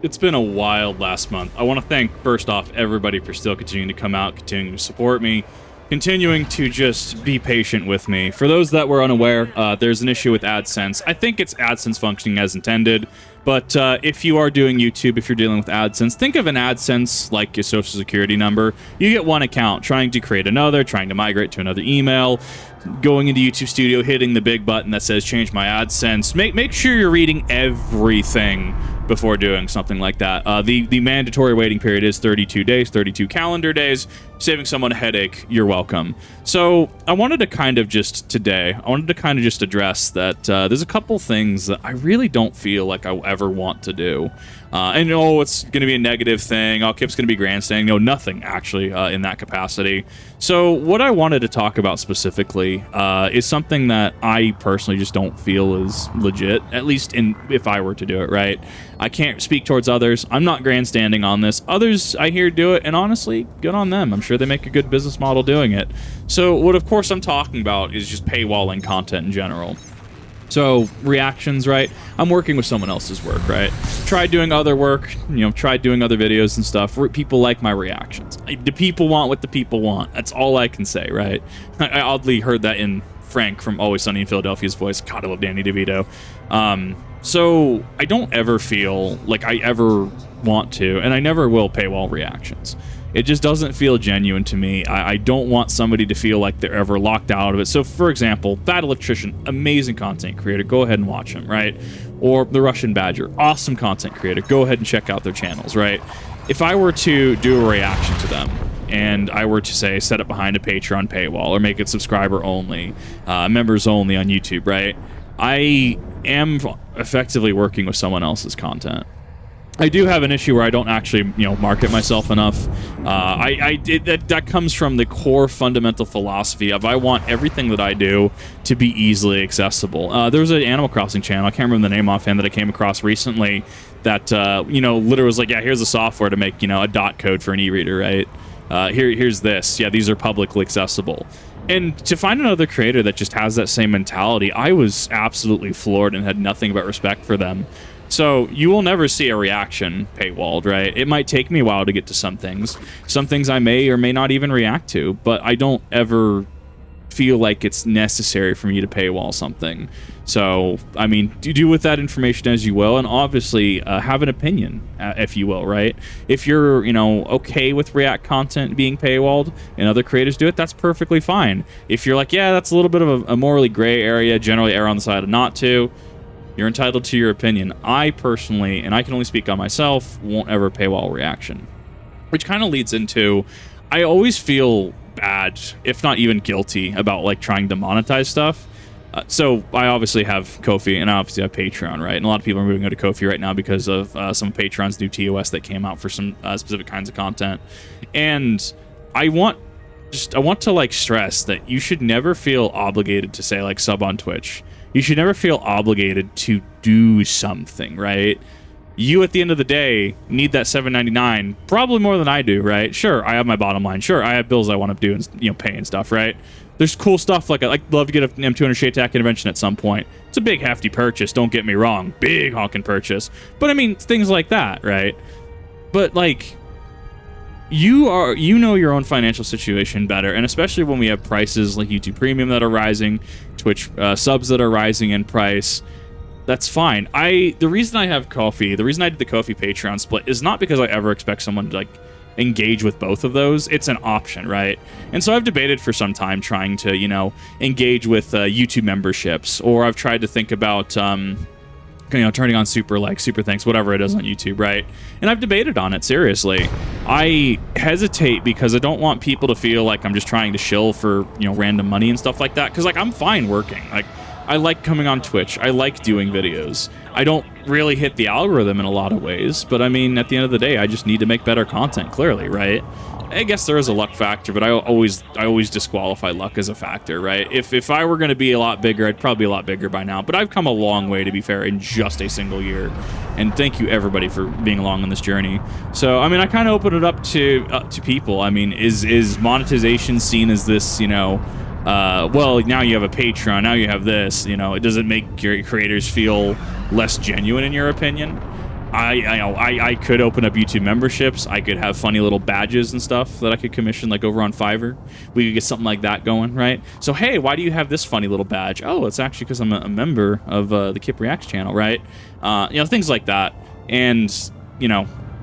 It's been a wild last month. I want to thank, first off, everybody for still continuing to come out, continuing to support me, continuing to just be patient with me. For those that were unaware, there's an issue with AdSense. I think it's AdSense functioning as intended, but if you are doing YouTube, if you're dealing with AdSense, think of an AdSense like your social security number. You get one account, trying to create another, trying to migrate to another email, going into YouTube Studio, hitting the big button that says change my AdSense. Make sure you're reading everything before doing something like that. The mandatory waiting period is 32 days, 32 calendar days. Saving someone a headache, you're welcome. So I wanted to kind of just address that there's a couple things that I really don't feel like I ever want to do. And it's going to be a negative thing. Kip's going to be grandstanding. No, nothing actually in that capacity. So what I wanted to talk about specifically is something that I personally just don't feel is legit, at least if I were to do it, right? I can't speak towards others. I'm not grandstanding on this. Others I hear do it, and honestly, good on them. I'm sure they make a good business model doing it. So what, of course, I'm talking about is just paywalling content in general. So reactions, right? I'm working with someone else's work, right? Tried doing other work, tried doing other videos and stuff. People like my reactions. The people want what the people want. That's all I can say, right? I oddly heard that in Frank from Always Sunny in Philadelphia's voice. God, I love Danny DeVito. So I don't ever feel like I ever want to, and I never will paywall reactions. It just doesn't feel genuine to me. I don't want somebody to feel like they're ever locked out of it. So, for example, Bad Electrician, amazing content creator. Go ahead and watch him, right? Or The Russian Badger, awesome content creator. Go ahead and check out their channels, right? If I were to do a reaction to them, and I were to say set it behind a Patreon paywall or make it subscriber only, members only on YouTube, right? I am effectively working with someone else's content. I do have an issue where I don't actually, market myself enough. That comes from the core fundamental philosophy of I want everything that I do to be easily accessible. There was an Animal Crossing channel, I can't remember the name offhand, that I came across recently that, literally was like, yeah, here's the software to make, a dot code for an e-reader, right? Here's this. Yeah, these are publicly accessible. And to find another creator that just has that same mentality, I was absolutely floored and had nothing but respect for them. So you will never see a reaction paywalled, right? It might take me a while to get to some things. Some things I may or may not even react to, but I don't ever feel like it's necessary for me to paywall something. So, I mean, do with that information as you will, and obviously have an opinion, if you will, right? If you're, okay with React content being paywalled and other creators do it, that's perfectly fine. If you're like, yeah, that's a little bit of a morally gray area, generally err on the side of not to, you're entitled to your opinion. I personally, and I can only speak on myself, won't ever paywall reaction. Which kind of leads into, I always feel bad, if not even guilty, about trying to monetize stuff. So I obviously have Ko-fi and I obviously have Patreon, right? And a lot of people are moving over to Ko-fi right now because of some of Patreon's new TOS that came out for some specific kinds of content. And I want to stress that you should never feel obligated to say sub on Twitch. You should never feel obligated to do something, right? You, at the end of the day, need that $7.99 probably more than I do, right? Sure, I have my bottom line. Sure, I have bills I want to do and pay and stuff, right? There's cool stuff I'd love to get an M200 Shade Attack intervention at some point. It's a big hefty purchase, don't get me wrong, big honking purchase. But I mean, things like that, right? But you know your own financial situation better, and especially when we have prices like YouTube Premium that are rising, Twitch subs that are rising in price, that's fine. The reason I have Ko-fi, the reason I did the Ko-fi Patreon split is not because I ever expect someone to engage with both of those. It's an option, right? And so I've debated for some time trying to, engage with YouTube memberships, or I've tried to think about turning on super thanks, whatever it is on YouTube, right? And I've debated on it, seriously. I hesitate because I don't want people to feel like I'm just trying to shill for, random money and stuff like that, because I'm fine working. I like coming on Twitch. I like doing videos. I don't really hit the algorithm in a lot of ways, but I mean, at the end of the day, I just need to make better content, clearly, right? I guess there is a luck factor, but I always disqualify luck as a factor, right? If I were going to be a lot bigger, I'd probably be a lot bigger by now. But I've come a long way, to be fair, in just a single year. And thank you, everybody, for being along on this journey. So, I mean, I kind of open it up to people. I mean, is monetization seen as this, well, now you have a Patreon, now you have this, it doesn't make your creators feel less genuine, in your opinion? I could open up YouTube memberships. I could have funny little badges and stuff that I could commission, like over on Fiverr. We could get something like that going, right? So, hey, why do you have this funny little badge? Oh, it's actually because I'm a member of the Kip Reacts channel, right? Things like that. And,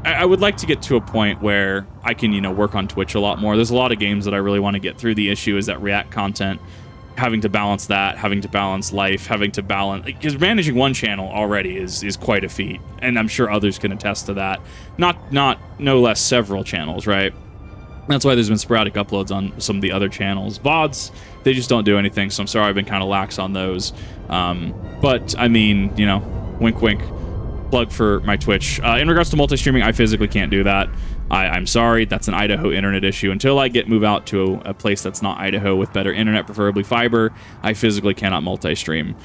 I would like to get to a point where I can, work on Twitch a lot more. There's a lot of games that I really want to get through. The issue is that React content, having to balance that, having to balance life, having to balance, because managing one channel already is quite a feat, and I'm sure others can attest to that. No less several channels, right? That's why there's been sporadic uploads on some of the other channels. VODs, they just don't do anything, so I'm sorry I've been kind of lax on those. But I mean, wink wink, plug for my Twitch. In regards to multi-streaming, I physically can't do that. I'm sorry, that's an Idaho internet issue. Until I move out to a place that's not Idaho with better internet, preferably fiber, I physically cannot multi-stream.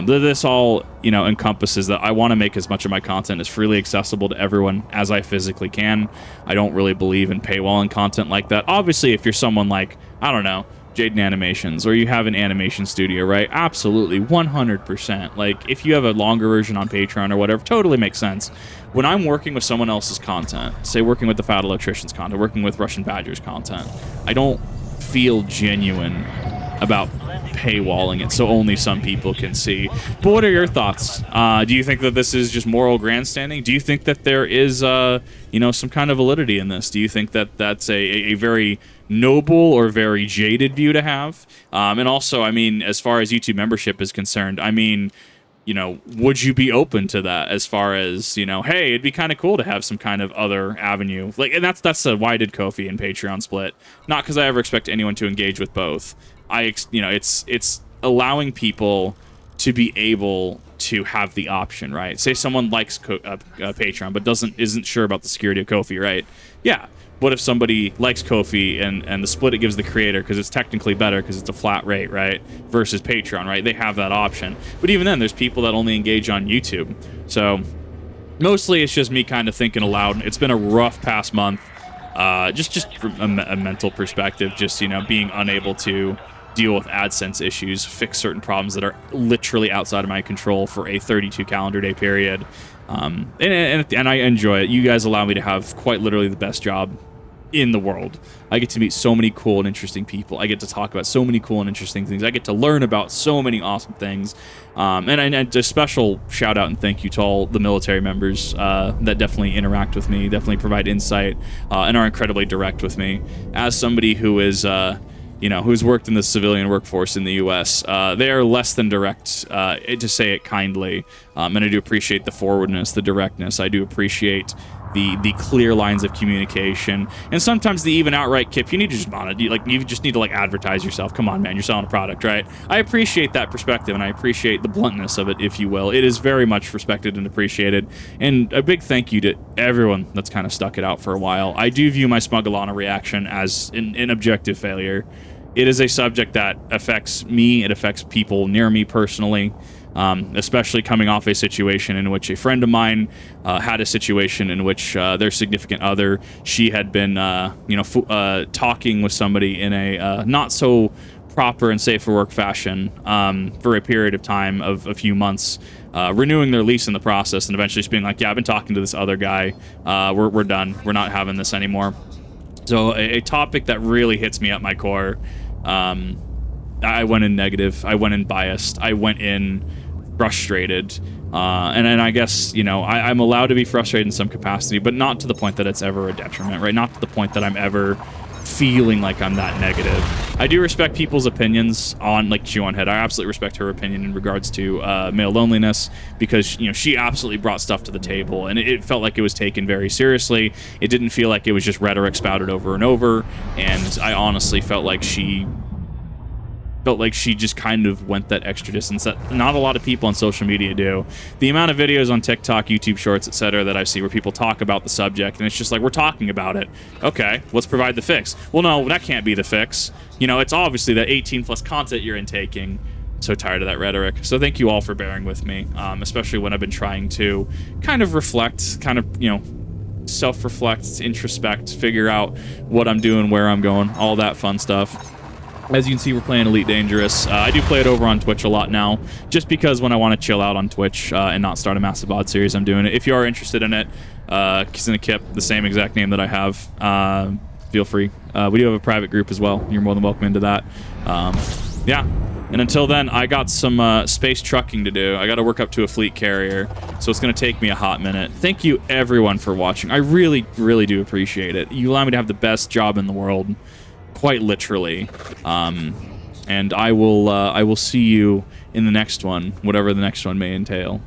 This all, encompasses that I want to make as much of my content as freely accessible to everyone as I physically can. I don't really believe in paywalling content like that. Obviously, if you're someone like, I don't know, Jaden Animations, or you have an animation studio, right? Absolutely, 100%. Like, if you have a longer version on Patreon or whatever, totally makes sense. When I'm working with someone else's content, say working with the Fat Electrician's content, working with Russian Badger's content, I don't feel genuine about paywalling it so only some people can see. But what are your thoughts? Do you think that this is just moral grandstanding? Do you think that there is, some kind of validity in this? Do you think that that's a very noble or very jaded view to have? And also, as far as YouTube membership is concerned, would you be open to that as far as, hey, it'd be kind of cool to have some kind of other avenue? And that's why did Ko-fi and Patreon split. Not because I ever expect anyone to engage with both. It's allowing people to be able to have the option, right? Say someone likes Patreon but isn't sure about the security of Ko-fi, right? Yeah. What if somebody likes Ko-fi and the split it gives the creator, because it's technically better because it's a flat rate, right? Versus Patreon, right? They have that option. But even then, there's people that only engage on YouTube. So mostly it's just me kind of thinking aloud. It's been a rough past month. Just from a mental perspective, just, being unable to deal with AdSense issues, fix certain problems that are literally outside of my control for a 32 calendar day period. And I enjoy it. You guys allow me to have quite literally the best job in the world. I get to meet so many cool and interesting people. I get to talk about so many cool and interesting things. I get to learn about so many awesome things. And a special shout out and thank you to all the military members that definitely interact with me, definitely provide insight, and are incredibly direct with me. As somebody who is who's worked in the civilian workforce in the U.S., they are less than direct, to say it kindly. And I do appreciate the forwardness, the directness. I do appreciate the clear lines of communication, and sometimes the even outright, Kip, you need to just you just need to advertise yourself. Come on, man, you're selling a product, right? I appreciate that perspective, and I appreciate the bluntness of it, if you will. It is very much respected and appreciated, and a big thank you to everyone that's kind of stuck it out for a while. I do view my Smuggalana reaction as an objective failure. It is a subject that affects me. It affects people near me personally. Especially coming off a situation in which a friend of mine had a situation in which their significant other, she had been, talking with somebody in a not so proper and safe for work fashion for a period of time of a few months, renewing their lease in the process, and eventually just being like, yeah, I've been talking to this other guy. We're done. We're not having this anymore. So a topic that really hits me at my core. I went in negative. I went in biased. I went in frustrated, and I guess I'm allowed to be frustrated in some capacity, but not to the point that it's ever a detriment, right? Not to the point that I'm ever feeling like I'm that negative. I do respect people's opinions on, like Chew-on-Head. I absolutely respect her opinion in regards to male loneliness, because she absolutely brought stuff to the table, and it felt like it was taken very seriously. It didn't feel like it was just rhetoric spouted over and over, and I honestly felt like she just kind of went that extra distance that not a lot of people on social media do. The amount of videos on TikTok, YouTube Shorts, etc. that I see where people talk about the subject, and it's just like, we're talking about it. Okay, let's provide the fix. Well, no, that can't be the fix. It's obviously that 18 plus content you're intaking. So tired of that rhetoric. So thank you all for bearing with me, especially when I've been trying to kind of reflect, self-reflect, introspect, figure out what I'm doing, where I'm going, all that fun stuff. As you can see, we're playing Elite Dangerous. I do play it over on Twitch a lot now, just because when I want to chill out on Twitch and not start a massive VOD series, I'm doing it. If you are interested in it, Kizuna the same exact name that I have, feel free. We do have a private group as well. You're more than welcome into that. Yeah. And until then, I got some space trucking to do. I got to work up to a fleet carrier, so it's going to take me a hot minute. Thank you, everyone, for watching. I really, really do appreciate it. You allow me to have the best job in the world, quite literally. And I will see you in the next one, whatever the next one may entail.